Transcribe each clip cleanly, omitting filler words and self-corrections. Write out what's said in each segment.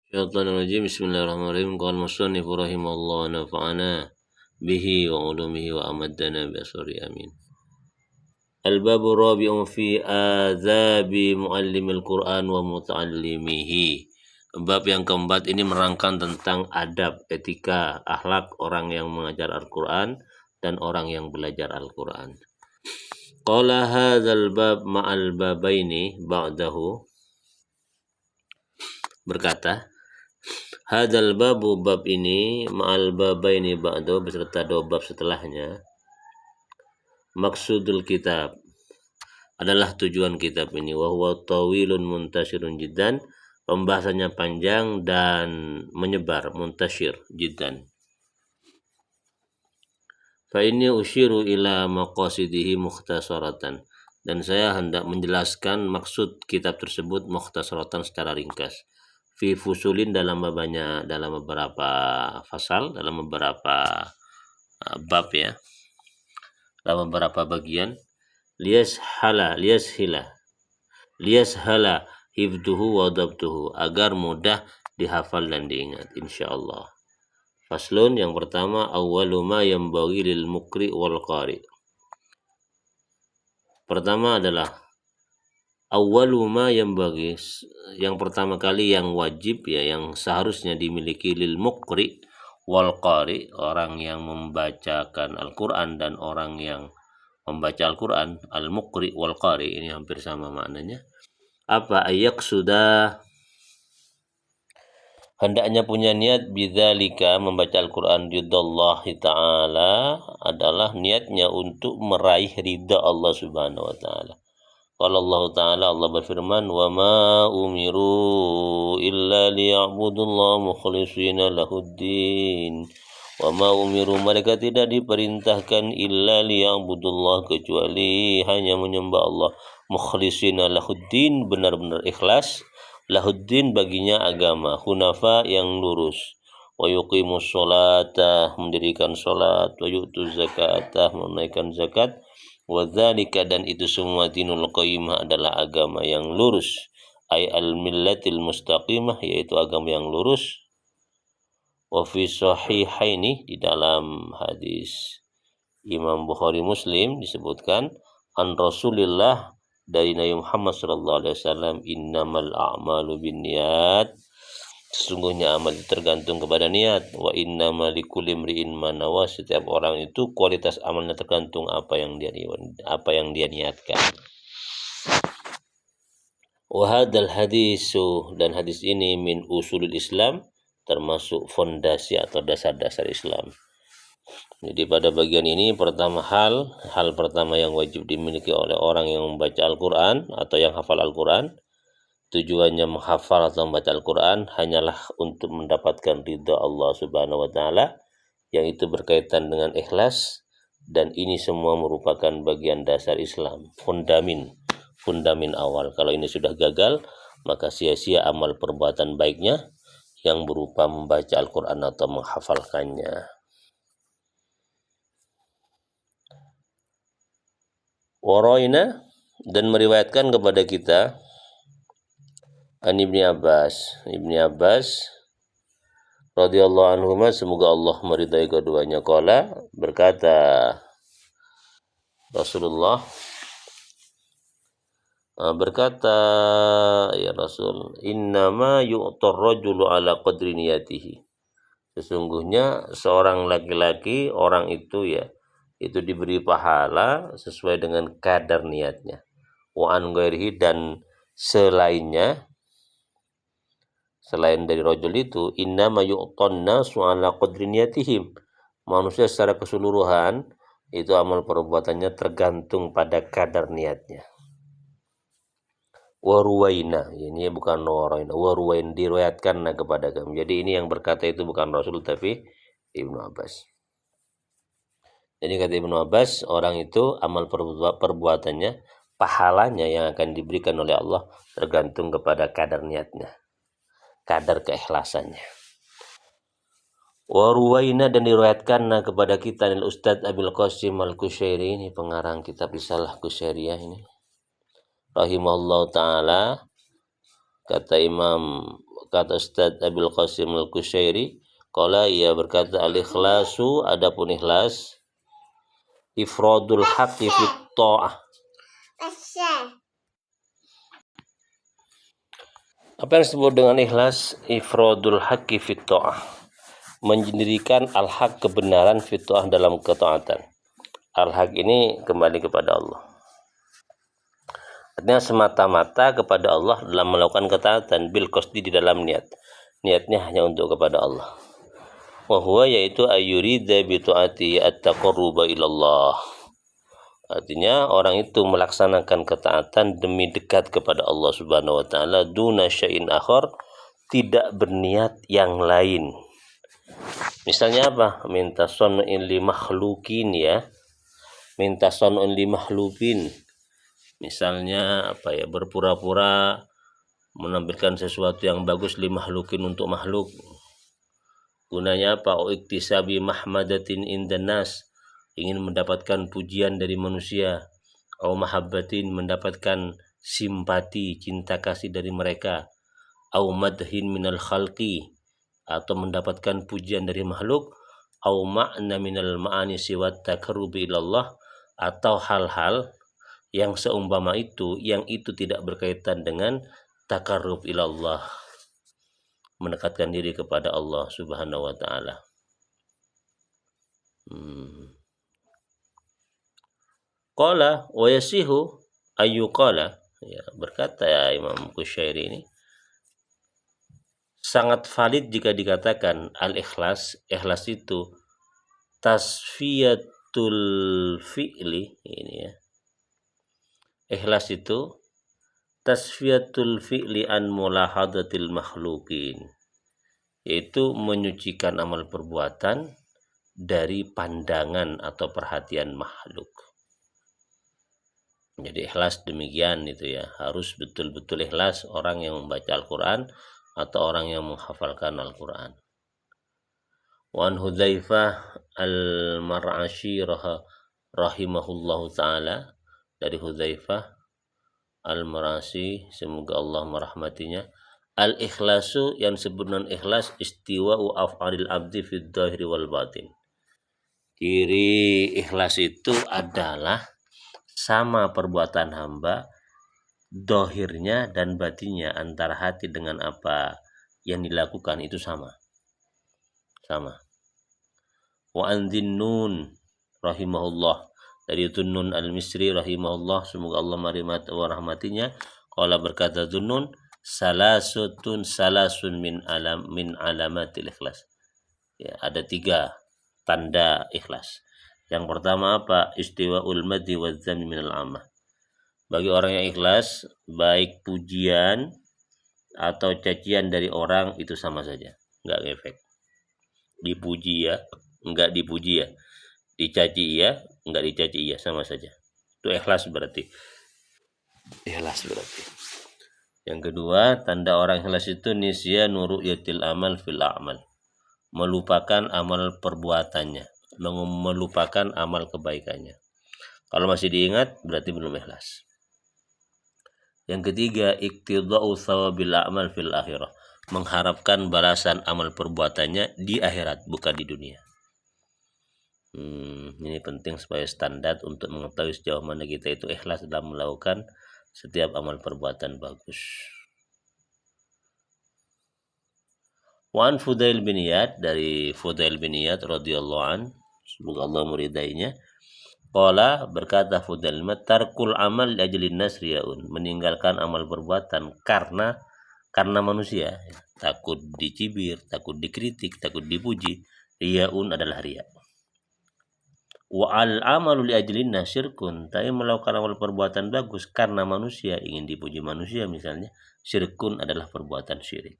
Syaitanirrajim. Bismillahirrahmanirrahim. Qala musannif rahimallahu wa nafa'ana bihi wa ulumihi wa amaddana bi asri amin. Al-babu rabi'u fi adzabi muallimil Qur'an wa muta'allimihi. Bab yang keempat ini merangkan tentang adab, etika, akhlak orang yang mengajar Al-Qur'an dan orang yang belajar Al-Qur'an. Qala hadzal bab ma'al babaini ba'dahu, berkata, hadzal babu, bab ini, ma'al babaini ba'du, beserta dua bab setelahnya. Maksudul kitab, adalah tujuan kitab ini. Wa huwa tawilun muntasirun jiddan, pembahasannya panjang dan menyebar, muntasir jiddan. Fa inni usyiru ila maqasidihi mukhtasaratan, dan saya hendak menjelaskan maksud kitab tersebut mukhtasaratan secara ringkas. Fi fusulin, dalam beberapa fasal, dalam beberapa bab ya, dalam beberapa bagian. Liyashala hifduhu wa dabtuhu, agar mudah dihafal dan diingat insyaallah. Faslun, yang pertama, awwalu ma yanbaghi lil muqri wal qari. Pertama adalah awwalu ma yanbaghi, yang pertama kali yang wajib ya, yang seharusnya dimiliki lil muqri wal qari, orang yang membacakan Al-Qur'an dan orang yang membaca Al-Qur'an. Al-muqri wal qari ini hampir sama maknanya. Apa? Ayak sudah, hendaknya punya niat, bidzalika, membaca Al-Qur'an, ridallahi ta'ala, adalah niatnya untuk meraih ridha Allah Subhanahu wa taala. Qala Allah Ta'ala, Allah berfirman, wa ma umiru illa liya'budullaha mukhlishina lahuddin. Wa ma umiru, mereka tidak diperintahkan, illa liya'budullah, kecuali hanya menyembah Allah, mukhlishina lahuddin, benar-benar ikhlas, lahuddin, baginya agama, hunafa, yang lurus, wa yuqimus sholata, mendirikan salat, wa yu'tuz zakata, menunaikan zakat, wa dzalika, dan itu semua, dinul qayyimah, adalah agama yang lurus, ay al-millatil mustaqimah, yaitu agama yang lurus. Wa fi sahihaini, di dalam hadis Imam Bukhari Muslim disebutkan, an Rasulillah, dari Nabi Muhammad sallallahu alaihi wasallam, innamal a'malu binniyat, sesungguhnya amal itu tergantung kepada niat. Wa innamal likulli imri'in ma nawa, setiap orang itu kualitas amalnya tergantung apa yang dia niatkan. Wa hadzal hadisu, dan hadis ini, min usulul Islam, termasuk fondasi atau dasar-dasar Islam. Jadi pada bagian ini, hal pertama yang wajib dimiliki oleh orang yang membaca Al-Qur'an atau yang hafal Al-Qur'an, tujuannya menghafal atau membaca Al-Qur'an hanyalah untuk mendapatkan ridha Allah Subhanahu wa taala, yang itu berkaitan dengan ikhlas, dan ini semua merupakan bagian dasar Islam, fundamen awal. Kalau ini sudah gagal, maka sia-sia amal perbuatan baiknya yang berupa membaca Al-Qur'an atau menghafalkannya. Waraina, dan meriwayatkan kepada kita, an Ibni Abbas radhiyallahu anhu, semoga Allah meridai keduanya, qala, berkata Rasulullah, ya Rasul, innama yu'tar rajulu ala qadri niyatihi, sesungguhnya seorang laki-laki, orang itu ya, itu diberi pahala sesuai dengan kadar niatnya. Wa an ghairihi, dan selainnya, selain dari rajul itu, innama yu'tan nasu ala qadri niyatihim, manusia secara keseluruhan itu amal perbuatannya tergantung pada kadar niatnya. Waruwaina, ini bukan waraina, waruwain, diriwayatkan kepada kami. Jadi ini yang berkata itu bukan Rasul tapi Ibnu Abbas. Jadi kata Ibnu Abbas, orang itu amal perbuatannya, pahalanya yang akan diberikan oleh Allah tergantung kepada kadar niatnya, kadar keikhlasannya. Waruwaina, dan diriwayatkan kepada kita dari Ustadz Abil Qasim Al-Qushairi, ini pengarang kitab Risalah Qushairiyah ini, rahimahullah ta'ala. Kata Imam kata Ustadz Abil Qasim Al-Kusyairi, qala ia berkata al-ikhlasu adapun ikhlas ifradul haqqi fit ta'ah. Apa yang disebut dengan ikhlas? Ifradul haqqi fit ta'ah, menjadikan al-haq kebenaran fit ta'ah dalam ketaatan. Al-haq ini kembali kepada Allah. Artinya semata-mata kepada Allah dalam melakukan ketaatan, bil qasdi di dalam niat. Niatnya hanya untuk kepada Allah. Wa huwa yaitu ayyurida bi ta'ati at-taqarruba ilallah. Artinya orang itu melaksanakan ketaatan demi dekat kepada Allah Subhanahu wa taala duna syai'in akhar, tidak berniat yang lain. Misalnya apa? Minta son'in li makhlukin ya. Minta son'in li makhlukin. Misalnya apa ya, berpura-pura menampilkan sesuatu yang bagus li makhlukin untuk makhluk. Gunanya apa? Iktisabi mahmadatin indan nas, ingin mendapatkan pujian dari manusia. Au mahabbatin, mendapatkan simpati, cinta kasih dari mereka. Au madhin minal khalqi, atau mendapatkan pujian dari makhluk. Au ma'na minal ma'ani siwat takarrubi ilallah, atau hal-hal yang seumpama itu, yang itu tidak berkaitan dengan takarrub ilallah, mendekatkan diri kepada Allah Subhanahu wa taala. Qala wa yasihu ayu qala, ya, berkata ya Imam Kusyairi ini, sangat valid jika dikatakan al-ikhlas, ikhlas itu tasfiyatul fi'li, ini ya. Ikhlas itu tasfiyatul fi'li an mulahadatil makhlukin, yaitu menyucikan amal perbuatan dari pandangan atau perhatian makhluk. Jadi ikhlas demikian itu ya, harus betul-betul ikhlas orang yang membaca Al-Quran atau orang yang menghafalkan Al-Quran. Wa an Hudzaifah al-Mar'ashi rahimahullahu ta'ala, dari Hudzaifah al-Mar'ashi, semoga Allah merahmatinya, al-ikhlasu, yang disebut dengan ikhlas istiwa'u af'alil abdi fid dhahiri wal batin. Ciri ikhlas itu adalah sama perbuatan hamba, dohirnya dan batinnya, antara hati dengan apa yang dilakukan itu sama. Wa andhin nun rahimahullah, dari Dhunnun al-Misri rahimahullah, semoga Allah merahmatinya, qala berkata Dhunnun, salasun min alamatil ikhlas. Ya, ada 3 tanda ikhlas. Yang pertama apa? Istiwa'ul madhi wa dzammi minal amah. Bagi orang yang ikhlas, baik pujian atau cacian dari orang itu sama saja, enggak ngefek. Dipuji ya, enggak dipuji ya. Dicaci ya, enggak dicaci ya, sama saja. Itu ikhlas berarti. Yang kedua, tanda orang ikhlas itu nisyanu ru'yatil amal fil a'mal. Melupakan amal perbuatannya, melupakan amal kebaikannya. Kalau masih diingat berarti belum ikhlas. Yang ketiga, iktidau thawabil a'mal fil akhirah, mengharapkan balasan amal perbuatannya di akhirat, bukan di dunia. Ini penting supaya standar untuk mengetahui sejauh mana kita itu ikhlas dalam melakukan setiap amal perbuatan bagus. Wan Fudail bin Iyad, dari Fudail bin Iyad radhiyallahu an, semoga Allah meridainya, qala berkata Fudail, tarkul amal li ajlin nas riyaun, meninggalkan amal perbuatan karena manusia, takut dicibir, takut dikritik, takut dipuji. Riyaun adalah riya. Wa al amalu li ajlin nas syirkun, tapi melakukan amal perbuatan bagus karena manusia, ingin dipuji manusia misalnya, syirkun adalah perbuatan syirik.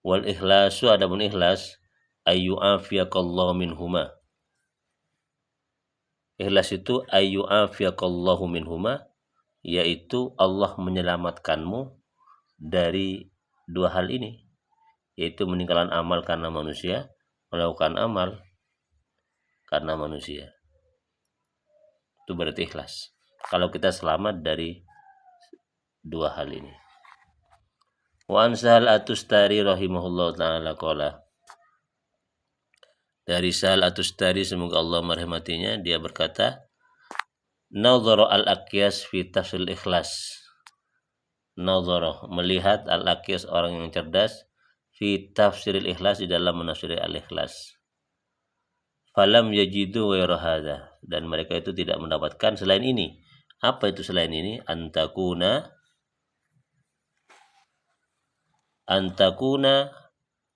Wal ikhlasu, adapun ikhlas, ayu afiyakallahu minhuma. Ikhlas itu ayu afiyakallahu minhuma, yaitu Allah menyelamatkanmu dari 2 hal ini, yaitu meninggalkan amal karena manusia, melakukan amal karena manusia. Itu berarti ikhlas. Kalau kita selamat dari dua hal ini. Wa an Sahal At-Tustari rahimahullah ta'ala qala, dari Sahal At-Tustari semoga Allah merahmatinya, dia berkata, Nadhara al-Aqyas fi tafsir ikhlas. Nadhara, melihat al-Aqyas orang yang cerdas, fi tafsir ikhlas, di dalam menafsir al-ikhlas. Falam yajidu ghayra hadza, dan mereka itu tidak mendapatkan selain ini. Apa itu selain ini? Antakuna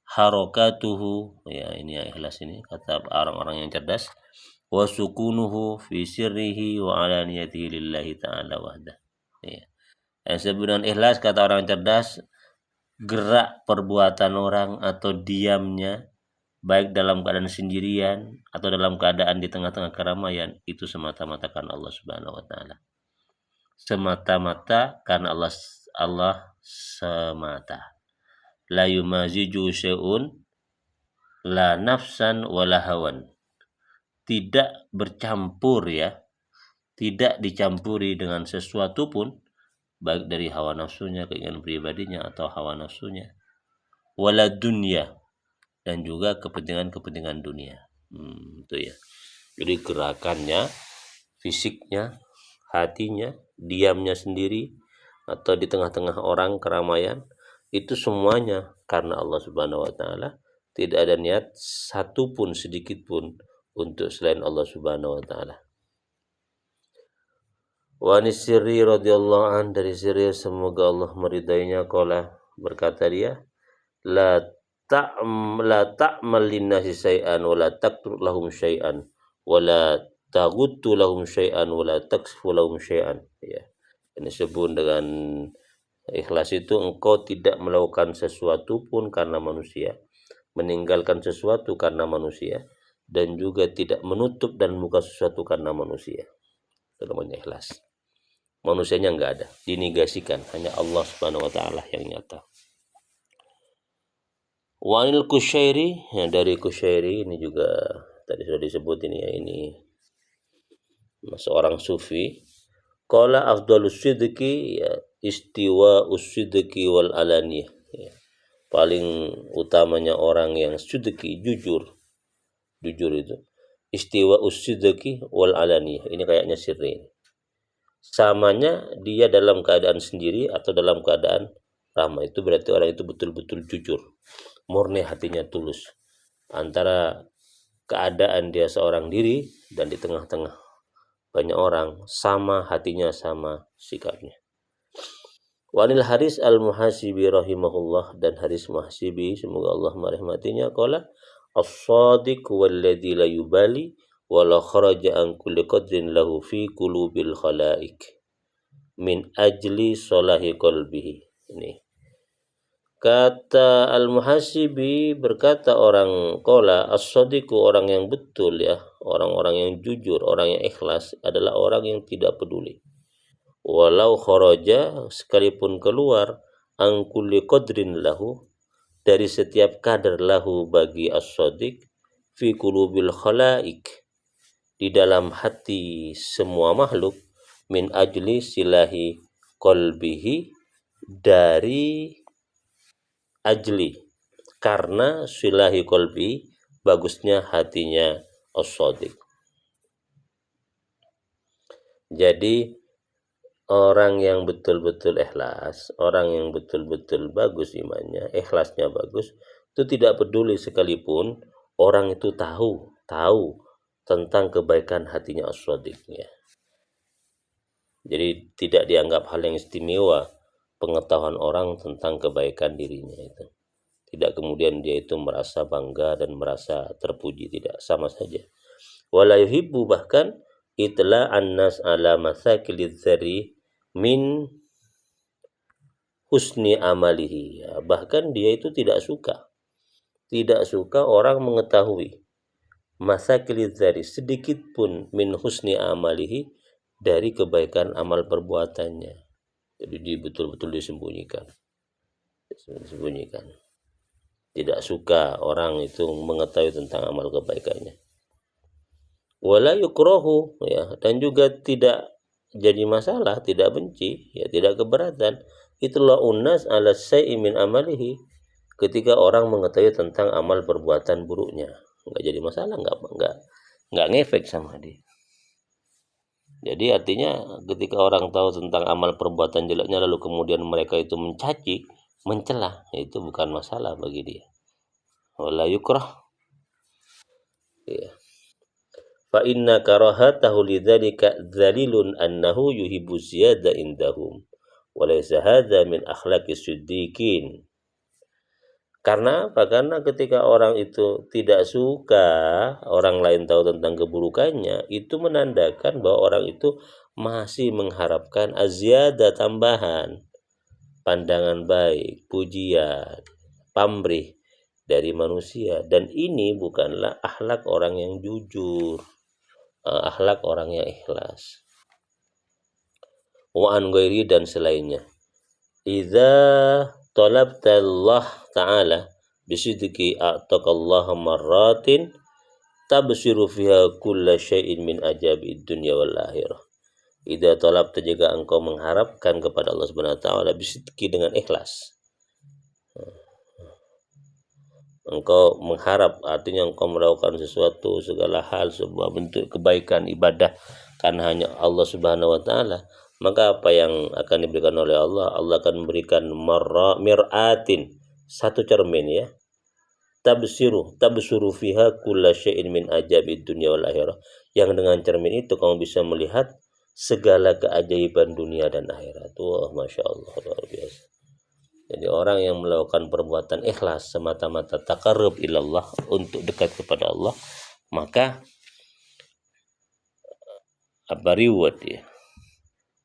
harakatuhu, ya ini ya ikhlas ini kata orang-orang yang cerdas, wa sukunuhu fi sirrihi wa alaniyatihi lillahi ta'ala wahda. Ya. Yang sebenarnya ikhlas kata orang yang cerdas, gerak perbuatan orang atau diamnya, baik dalam keadaan sendirian atau dalam keadaan di tengah-tengah keramaian, itu semata-mata karena Allah Subhanahu wa taala. Semata-mata karena Allah semata. La yumaziju syai'un la nafsan wala hawan. Tidak bercampur ya, tidak dicampuri dengan sesuatu pun, baik dari hawa nafsunya, keinginan pribadinya atau hawa nafsunya, wala dunya, dan juga kepentingan-kepentingan dunia. Itu ya. Jadi gerakannya, fisiknya, hatinya, diamnya sendiri atau di tengah-tengah orang keramaian, itu semuanya karena Allah Subhanahu wa taala. Tidak ada niat satu pun sedikit pun untuk selain Allah Subhanahu wa taala. Wa Sirri radhiyallahu an, dari Sirri semoga Allah meridainya, qala, berkata dia, la ta'mal linnasi syai'an wa la taqtur lahum syai'an wa la taghuttu lahum syai'an wa la taksfu lahum syai'an. Ya. Ini disebut dengan ikhlas itu engkau tidak melakukan sesuatu pun karena manusia, meninggalkan sesuatu karena manusia, dan juga tidak menutup dan membuka sesuatu karena manusia. Itu namanya ikhlas. Manusianya enggak ada, dinegasikan, hanya Allah Subhanahu wa taala yang nyata. Wanil Kusyairi, ya dari Kusyairi ini juga tadi sudah disebut ini ya, ini seorang sufi. Qala afdalus sidqi ya istiwa usidqi wal alaniyah. Ya. Paling utamanya orang yang sidqi, jujur itu. Istiwa usidqi wal alaniyah. Ini kayaknya sirri. Samanya dia dalam keadaan sendiri atau dalam keadaan ramai. Itu berarti orang itu betul-betul jujur, murni hatinya tulus. Antara keadaan dia seorang diri dan di tengah-tengah banyak orang, sama hatinya, sama sikapnya. Wanil Haris al-Muhasibi rahimahullah, dan Haris Muhasibi semoga Allah merahmatinya, qala as-sadiq walladzi la yubali wa la kharaja an kulli qadrin lahu fi qulubil khalaik min ajli salahi qalbihi. Ini kata Al-Muhasibi, berkata orang qala as-sadiqu, orang yang betul ya, orang-orang yang jujur, orang yang ikhlas adalah orang yang tidak peduli. Walau kharaja, sekalipun keluar, an kulli qadrin lahu, dari setiap kadar lahu bagi as-sadiq, fi qulubil khalaik, di dalam hati semua makhluk, min ajli silahi qalbihi, dari ajli, karena silahi qalbi, bagusnya hatinya as-sadiq. Jadi orang yang betul-betul ikhlas, orang yang betul-betul bagus imannya, ikhlasnya bagus, itu tidak peduli sekalipun orang itu tahu tentang kebaikan hatinya as-sadiqnya. Jadi tidak dianggap hal yang istimewa pengetahuan orang tentang kebaikan dirinya itu. Tidak kemudian dia itu merasa bangga dan merasa terpuji, tidak, sama saja. Wala yuhibbu, bahkan itla annas ala masakilidz zari min husni amalihi, ya, bahkan dia itu tidak suka orang mengetahui masakilidz zari, sedikit pun, min husni amalihi, dari kebaikan amal perbuatannya. Jadi dia betul-betul disembunyikan. Tidak suka orang itu mengetahui tentang amal kebaikannya. Wala yukrahu, ya, dan juga tidak jadi masalah, tidak benci, ya tidak keberatan. Itulah unas ala syai'in min amalihi. Ketika orang mengetahui tentang amal perbuatan buruknya, nggak jadi masalah, nggak ngefek sama dia. Jadi artinya ketika orang tahu tentang amal perbuatan jeleknya lalu kemudian mereka itu mencaci, mencela, itu bukan masalah bagi dia. Wala yukrah. Ya. Fa inna karahatahu lidzalika dzalilun annahu yuhibbu ziyada indahum. Wa laysa hadza min akhlaqis siddiqin. Karena apa? Karena ketika orang itu tidak suka orang lain tahu tentang keburukannya, itu menandakan bahwa orang itu masih mengharapkan azyada, tambahan, pandangan baik, pujian, pamrih dari manusia. Dan ini bukanlah akhlak orang yang jujur, akhlak orang yang ikhlas. Wa an ghairi, dan selainnya. Idza talabta Allah Ta'ala bisidqi a'taqallaha marratin tabsiru fiha kulla syai'in min ajabid dunya wal akhirah. Idza talabta, jika engkau mengharapkan kepada Allah Subhanahu wa taala bisidqi, dengan ikhlas. Engkau mengharap, artinya engkau melakukan sesuatu, segala hal, sebuah bentuk kebaikan ibadah karena hanya Allah Subhanahu wa taala, maka apa yang akan diberikan oleh Allah? Allah akan memberikan mir'atin, satu cermin, ya. Tabsuru fiha kulla syai'in min ajabid dunya wal akhirah. Yang dengan cermin itu kamu bisa melihat segala keajaiban dunia dan akhirat. Wah, Masya Allah, luar biasa. Jadi orang yang melakukan perbuatan ikhlas semata-mata taqarrub ilallah, untuk dekat kepada Allah, maka apa reward, ya,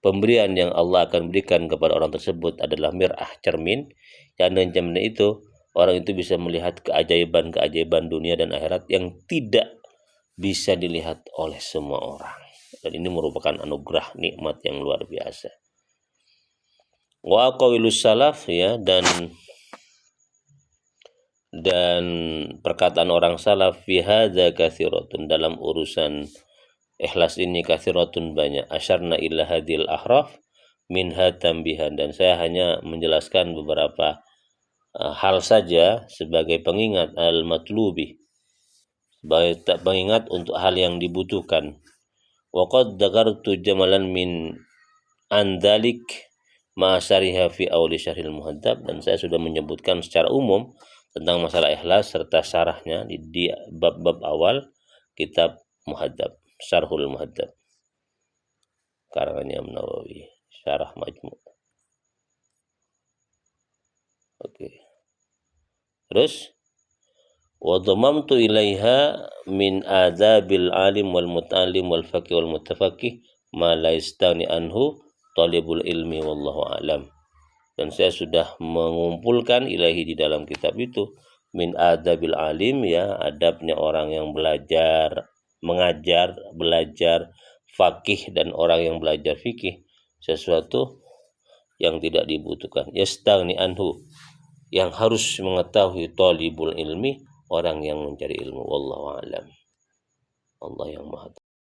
pemberian yang Allah akan berikan kepada orang tersebut adalah mir'ah, cermin. Yang dengan cermin itu orang itu bisa melihat keajaiban-keajaiban dunia dan akhirat yang tidak bisa dilihat oleh semua orang. Dan ini merupakan anugerah, nikmat yang luar biasa. Wa qawilus salaf, ya, dan perkataan orang salaf fi hadza katsiratun, dalam urusan ikhlas ini katsiratun, banyak. Asyarna ila hadil ahraf minha tambihan, dan saya hanya menjelaskan beberapa hal saja sebagai pengingat al-matlubi, sebagai pengingat untuk hal yang dibutuhkan. Wa qad dzakartu jamalan min andalik ma'asariha fi awli syarhil muhadzab, dan saya sudah menyebutkan secara umum tentang masalah ikhlas serta syarahnya di bab-bab awal kitab Muhadzab, Syarhul Muhadzab, karangannya Imam Nawawi, Syarah Majmu'. Oke. Terus wa dhamamtu ilaiha min adabil alim wal muta'allim wal faqih wal mutafaqih ma la yastani anhu talibul ilmi wallahu alam. Dan saya sudah mengumpulkan ilahi di dalam kitab itu min adabil alim, ya, adabnya orang yang belajar, mengajar, belajar fakih, dan orang yang belajar fikih, sesuatu yang tidak dibutuhkan. Yastagni anhu, yang harus mengetahui talibul ilmi, orang yang mencari ilmu. Wallahu alam. Allah yang maha